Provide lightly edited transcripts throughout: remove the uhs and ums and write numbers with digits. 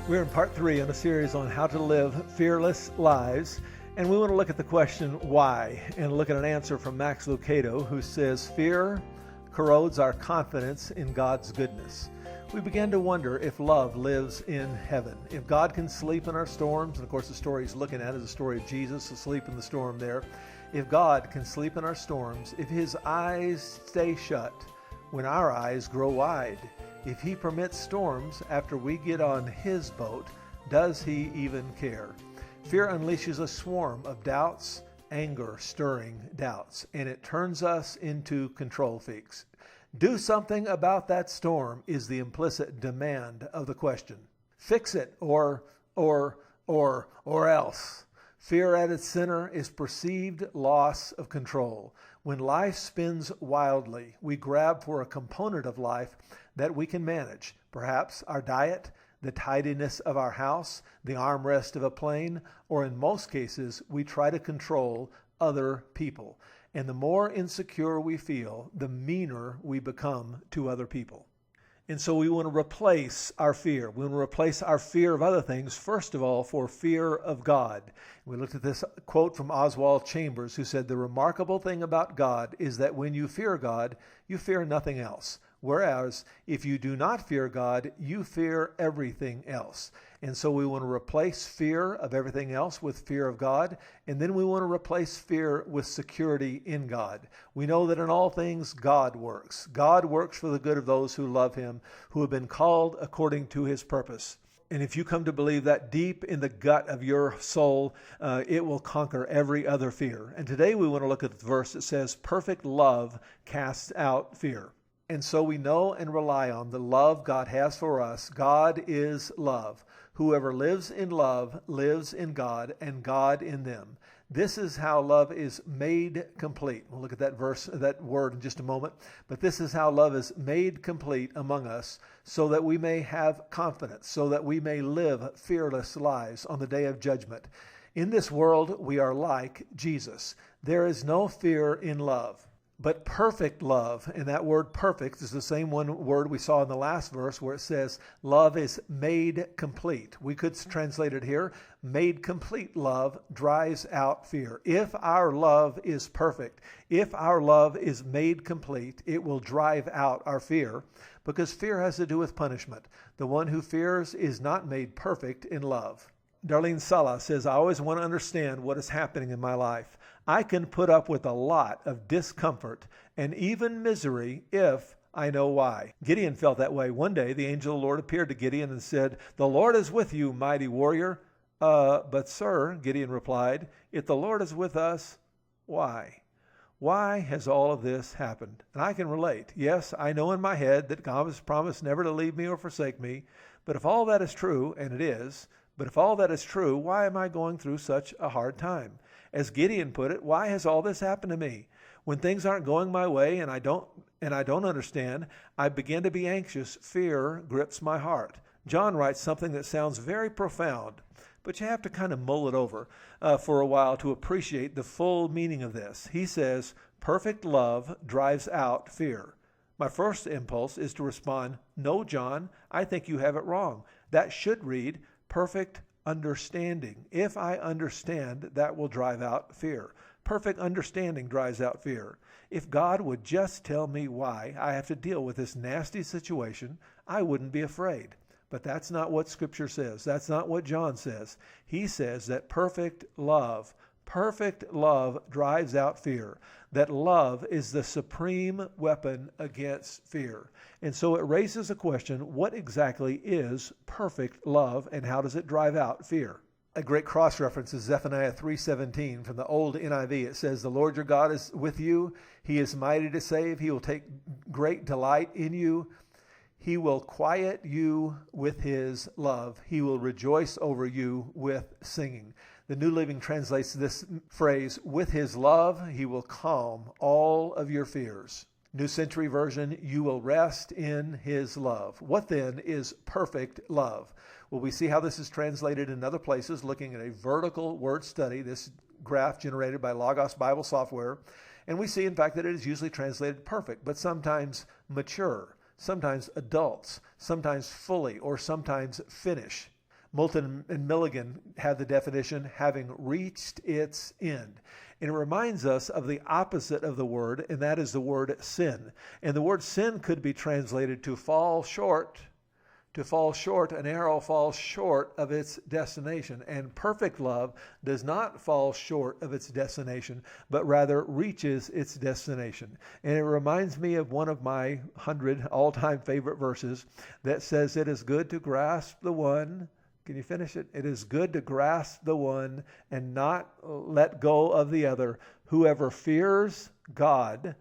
We're in part 3 in a series on how to live fearless lives, and we want to look at the question, why? And look at an answer from Max Lucado, who says, fear corrodes our confidence in God's goodness. We began to wonder if love lives in heaven. If God can sleep in our storms, and of course the story he's looking at is the story of Jesus asleep in the storm there. If God can sleep in our storms, if his eyes stay shut when our eyes grow wide, if he permits storms after we get on his boat, does he even care? Fear unleashes a swarm of doubts, anger stirring doubts, and it turns us into control freaks. Do something about that storm is the implicit demand of the question. Fix it or else. Fear at its center is perceived loss of control. When life spins wildly, we grab for a component of life that we can manage. Perhaps our diet, the tidiness of our house, the armrest of a plane, or in most cases, we try to control other people. And the more insecure we feel, the meaner we become to other people. And so we want to replace our fear. We want to replace our fear of other things, first of all, for fear of God. We looked at this quote from Oswald Chambers, who said, "The remarkable thing about God is that when you fear God, you fear nothing else. Whereas if you do not fear God, you fear everything else." And so we want to replace fear of everything else with fear of God. And then we want to replace fear with security in God. We know that in all things, God works. God works for the good of those who love him, who have been called according to his purpose. And if you come to believe that deep in the gut of your soul, it will conquer every other fear. And today we want to look at the verse that says, perfect love casts out fear. And so we know and rely on the love God has for us. God is love. Whoever lives in love lives in God and God in them. This is how love is made complete. We'll look at that verse, that word in just a moment. But this is how love is made complete among us so that we may have confidence, so that we may live fearless lives on the day of judgment. In this world, we are like Jesus. There is no fear in love. But perfect love, and that word perfect is the same one word we saw in the last verse where it says love is made complete. We could translate it here, made complete love drives out fear. If our love is perfect, if our love is made complete, it will drive out our fear, because fear has to do with punishment. The one who fears is not made perfect in love. Darlene Sala says, I always want to understand what is happening in my life. I can put up with a lot of discomfort and even misery if I know why. Gideon felt that way. One day, the angel of the Lord appeared to Gideon and said, "The Lord is with you, mighty warrior." But sir, Gideon replied, "if the Lord is with us, why? Why has all of this happened?" And I can relate. Yes, I know in my head that God has promised never to leave me or forsake me. But if all that is true, and it is, but if all that is true, why am I going through such a hard time? As Gideon put it, why has all this happened to me? When things aren't going my way and I don't understand, I begin to be anxious. Fear grips my heart. John writes something that sounds very profound, but you have to kind of mull it over for a while to appreciate the full meaning of this. He says, perfect love drives out fear. My first impulse is to respond, no, John, I think you have it wrong. That should read, perfect understanding. If I understand, that will drive out fear. Perfect understanding drives out fear. If God would just tell me why I have to deal with this nasty situation, I wouldn't be afraid. But that's not what Scripture says. That's not what John says. He says that perfect love drives out fear. That love is the supreme weapon against fear. And so it raises a question, what exactly is perfect love and how does it drive out fear? A great cross-reference is Zephaniah 3:17 from the old NIV. It says, "The Lord your God is with you. He is mighty to save. He will take great delight in you. He will quiet you with his love. He will rejoice over you with singing." The New Living translates this phrase, with his love, he will calm all of your fears. New Century Version, you will rest in his love. What then is perfect love? Well, we see how this is translated in other places, looking at a vertical word study, this graph generated by Logos Bible software. And we see, in fact, that it is usually translated perfect, but sometimes mature, sometimes adults, sometimes fully, or sometimes finish. Moulton and Milligan have the definition, having reached its end. And it reminds us of the opposite of the word, and that is the word sin. And the word sin could be translated to fall short. To fall short, an arrow falls short of its destination. And perfect love does not fall short of its destination, but rather reaches its destination. And it reminds me of one of my 100 all-time favorite verses that says, it is good to grasp the one. Can you finish it? It is good to grasp the one and not let go of the other. Whoever fears God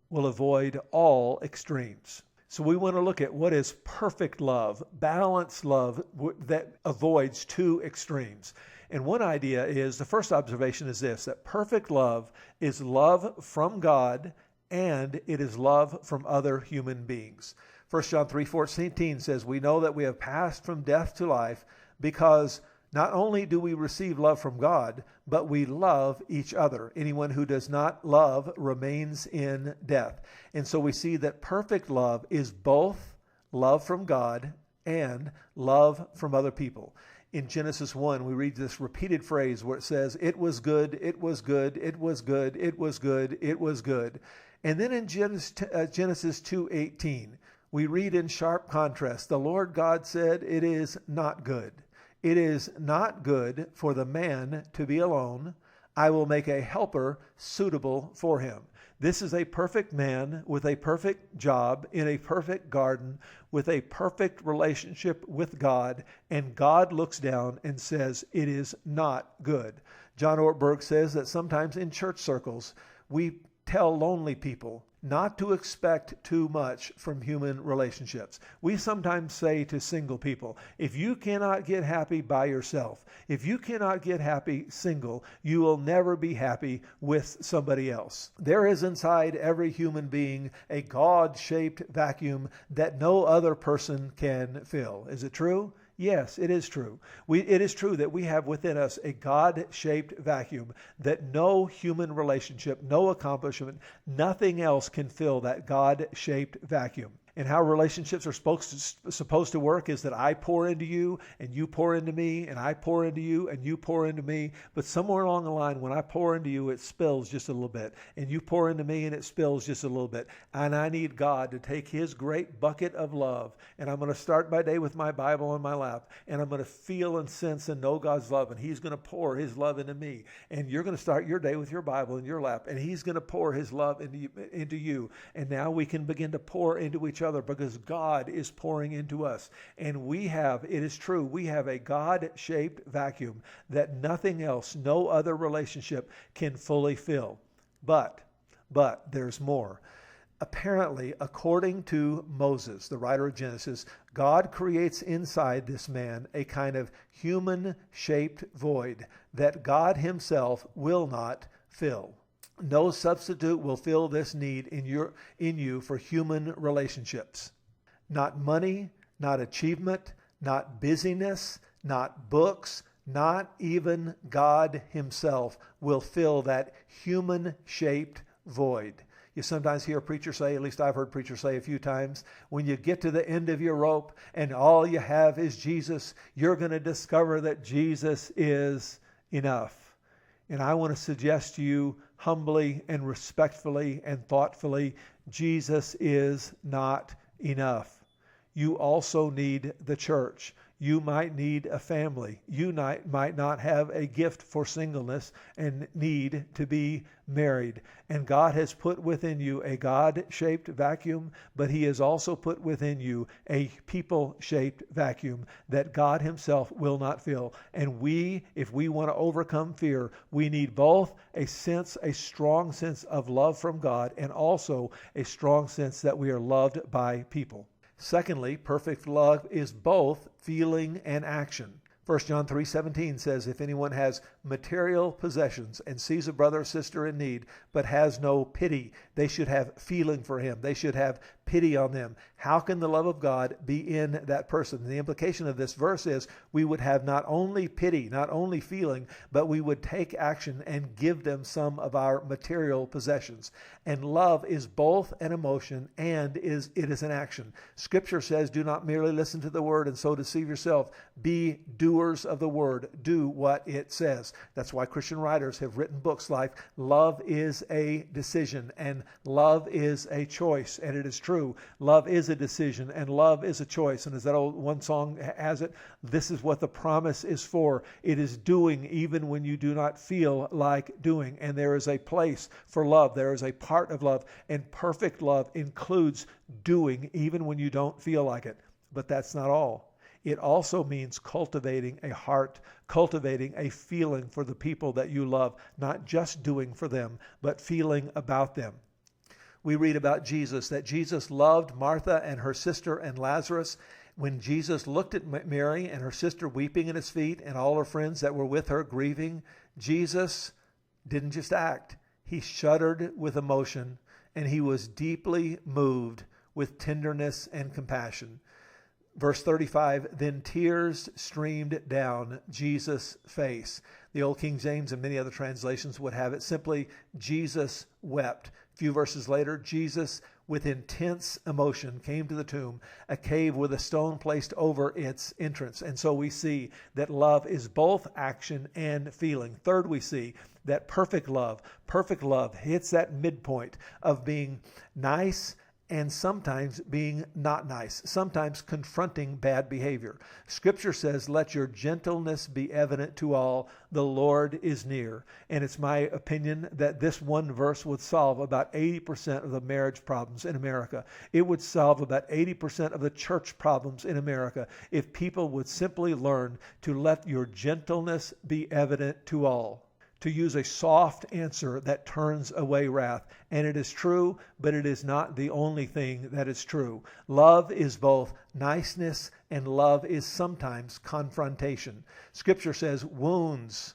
will avoid all extremes. So we want to look at what is perfect love, balanced love that avoids two extremes. And one idea is, the first observation is this, that perfect love is love from God and it is love from other human beings. 1 John 3:14 says, we know that we have passed from death to life because not only do we receive love from God, but we love each other. Anyone who does not love remains in death. And so we see that perfect love is both love from God and love from other people. In Genesis 1, we read this repeated phrase where it says, it was good, it was good, it was good, it was good, it was good. And then in Genesis 2:18, we read in sharp contrast, the Lord God said, it is not good. It is not good for the man to be alone. I will make a helper suitable for him. This is a perfect man with a perfect job in a perfect garden with a perfect relationship with God, and God looks down and says, it is not good. John Ortberg says that sometimes in church circles, we tell lonely people not to expect too much from human relationships. We sometimes say to single people, if you cannot get happy by yourself, if you cannot get happy single, you will never be happy with somebody else. There is inside every human being a God-shaped vacuum that no other person can fill. Is it true? Yes, it is true. It is true that we have within us a God-shaped vacuum that no human relationship, no accomplishment, nothing else can fill that God-shaped vacuum. And how relationships are supposed to work is that I pour into you and you pour into me and I pour into you and you pour into me. But somewhere along the line, when I pour into you, it spills just a little bit. And you pour into me and it spills just a little bit. And I need God to take his great bucket of love. And I'm going to start my day with my Bible on my lap. And I'm going to feel and sense and know God's love. And he's going to pour his love into me. And you're going to start your day with your Bible in your lap. And he's going to pour his love into you. And now we can begin to pour into each other because God is pouring into us. And it is true, we have a God-shaped vacuum that nothing else, no other relationship can fully fill. But there's more. Apparently, according to Moses, the writer of Genesis, God creates inside this man a kind of human-shaped void that God himself will not fill. No substitute will fill this need in you for human relationships. Not money, not achievement, not busyness, not books, not even God himself will fill that human-shaped void. You sometimes hear preachers say, at least I've heard preachers say a few times, when you get to the end of your rope and all you have is Jesus, you're going to discover that Jesus is enough. And I want to suggest to you humbly and respectfully and thoughtfully, Jesus is not enough. You also need the church. You might need a family. You might not have a gift for singleness and need to be married. And God has put within you a God-shaped vacuum, but he has also put within you a people-shaped vacuum that God himself will not fill. And if we want to overcome fear, we need both a strong sense of love from God and also a strong sense that we are loved by people. Secondly, perfect love is both feeling and action. 1 John 3:17 says, if anyone has material possessions and sees a brother or sister in need, but has no pity. They should have feeling for him. They should have pity on them. How can the love of God be in that person? And the implication of this verse is we would have not only pity, not only feeling, but we would take action and give them some of our material possessions. And love is both an emotion and it is an action. Scripture says, do not merely listen to the word and so deceive yourself. Be doers of the word. Do what it says. That's why Christian writers have written books like Love is a Decision and Love is a Choice. And it is true. Love is a decision and love is a choice. And as that old one song has it, this is what the promise is for. It is doing even when you do not feel like doing. And there is a place for love. There is a part of love. And perfect love includes doing even when you don't feel like it. But that's not all. It also means cultivating a heart, cultivating a feeling for the people that you love, not just doing for them, but feeling about them. We read about Jesus, that Jesus loved Martha and her sister and Lazarus. When Jesus looked at Mary and her sister weeping at his feet and all her friends that were with her grieving, Jesus didn't just act. He shuddered with emotion and he was deeply moved with tenderness and compassion. Verse 35, then tears streamed down Jesus' face. The Old King James and many other translations would have it simply, Jesus wept. A few verses later, Jesus, with intense emotion, came to the tomb, a cave with a stone placed over its entrance. And so we see that love is both action and feeling. Third, we see that perfect love hits that midpoint of being nice and sometimes being not nice, sometimes confronting bad behavior. Scripture says, let your gentleness be evident to all, the Lord is near. And it's my opinion that this one verse would solve about 80% of the marriage problems in America. It would solve about 80% of the church problems in America if people would simply learn to let your gentleness be evident to all. To use a soft answer that turns away wrath. And it is true, but it is not the only thing that is true. Love is both niceness and love is sometimes confrontation. Scripture says wounds,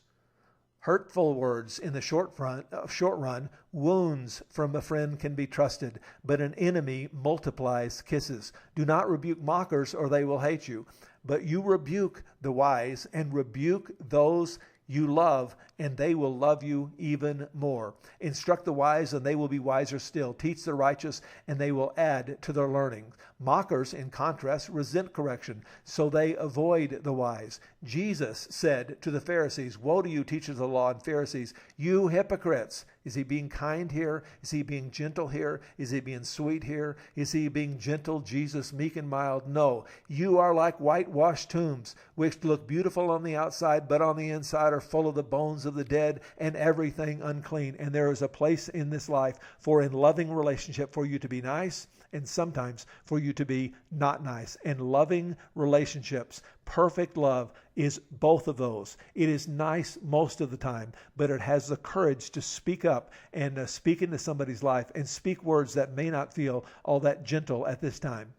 hurtful words in the short run, wounds from a friend can be trusted, but an enemy multiplies kisses. Do not rebuke mockers or they will hate you, but you rebuke the wise and rebuke those you love, and they will love you even more. Instruct the wise, and they will be wiser still. Teach the righteous, and they will add to their learning. Mockers, in contrast, resent correction, so they avoid the wise. Jesus said to the Pharisees, woe to you, teachers of the law and Pharisees, you hypocrites. Is he being kind here? Is he being gentle here? Is he being sweet here? Is he being gentle, Jesus, meek and mild? No. You are like whitewashed tombs, which look beautiful on the outside, but on the inside are full of the bones of the dead and everything unclean. And there is a place in this life for in loving relationship for you to be nice and sometimes for you to be not nice. And loving relationships, perfect love is both of those. It is nice most of the time, but it has the courage to speak up and speak into somebody's life and speak words that may not feel all that gentle at this time.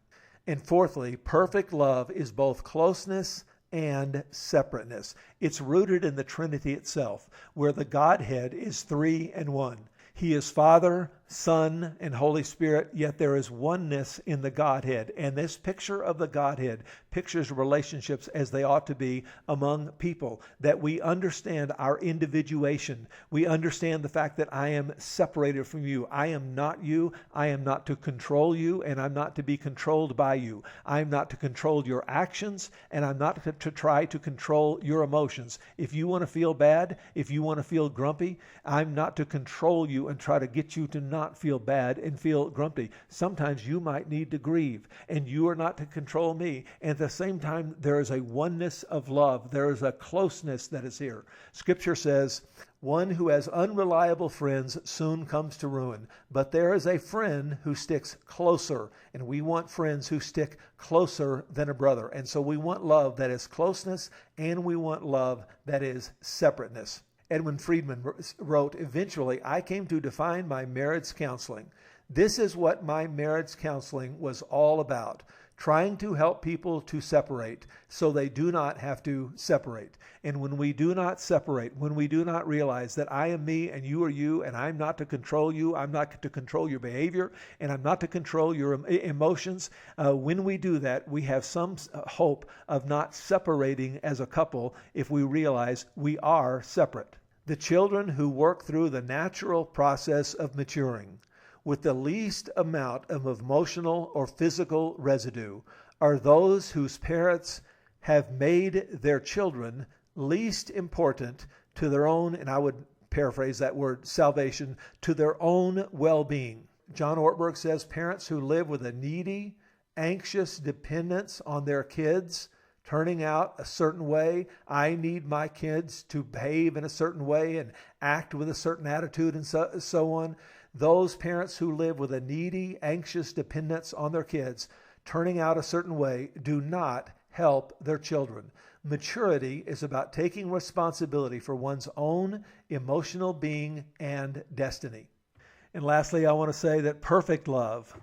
And fourthly, perfect love is both closeness and separateness. It's rooted in the Trinity itself, where the Godhead is 3 in 1. He is Father, Son, and Holy Spirit, yet there is oneness in the Godhead. And this picture of the Godhead pictures relationships as they ought to be among people, that we understand our individuation. We understand the fact that I am separated from you. I am not you. I am not to control you, and I'm not to be controlled by you. I'm not to control your actions, and I'm not to try to control your emotions. If you want to feel bad, if you want to feel grumpy, I'm not to control you and try to get you to not feel bad and feel grumpy. Sometimes you might need to grieve, and you are not to control me. And at the same time, there is a oneness of love. There is a closeness that is here. Scripture says, one who has unreliable friends soon comes to ruin, but there is a friend who sticks closer, and we want friends who stick closer than a brother. And so we want love that is closeness, and we want love that is separateness. Edwin Friedman wrote, eventually, I came to define my marriage counseling. This is what my marriage counseling was all about. trying to help people to separate so they do not have to separate. And when we do not separate, when we do not realize that I am me and you are you, and I'm not to control you, I'm not to control your behavior, and I'm not to control your emotions, when we do that, we have some hope of not separating as a couple if we realize we are separate. The children who work through the natural process of maturing with the least amount of emotional or physical residue are those whose parents have made their children least important to their own, and I would paraphrase that word, salvation, to their own well-being. John Ortberg says parents who live with a needy, anxious dependence on their kids, turning out a certain way. I need my kids to behave in a certain way and act with a certain attitude and so on. Those parents who live with a needy, anxious dependence on their kids, turning out a certain way, do not help their children. Maturity is about taking responsibility for one's own emotional being and destiny. And lastly, I want to say that perfect love,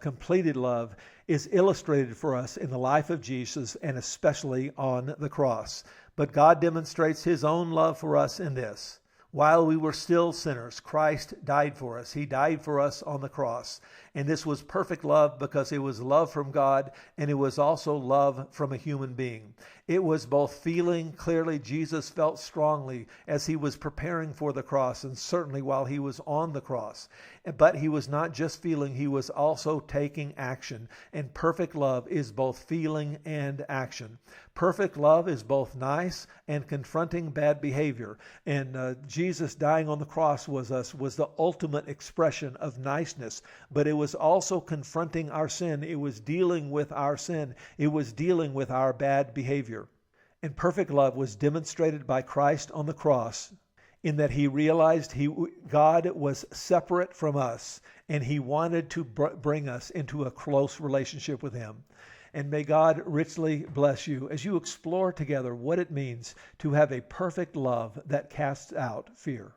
completed love, is illustrated for us in the life of Jesus and especially on the cross. But God demonstrates His own love for us in this. While we were still sinners, Christ died for us. He died for us on the cross. And this was perfect love because it was love from God and it was also love from a human being. It was both feeling clearly. Jesus felt strongly as He was preparing for the cross and certainly while He was on the cross. But He was not just feeling, He was also taking action. And perfect love is both feeling and action. Perfect love is both nice and confronting bad behavior. And Jesus dying on the cross was the ultimate expression of niceness, but it was also confronting our sin. It was dealing with our sin. It was dealing with our bad behavior. And perfect love was demonstrated by Christ on the cross in that He realized God was separate from us and He wanted to bring us into a close relationship with Him. And may God richly bless you as you explore together what it means to have a perfect love that casts out fear.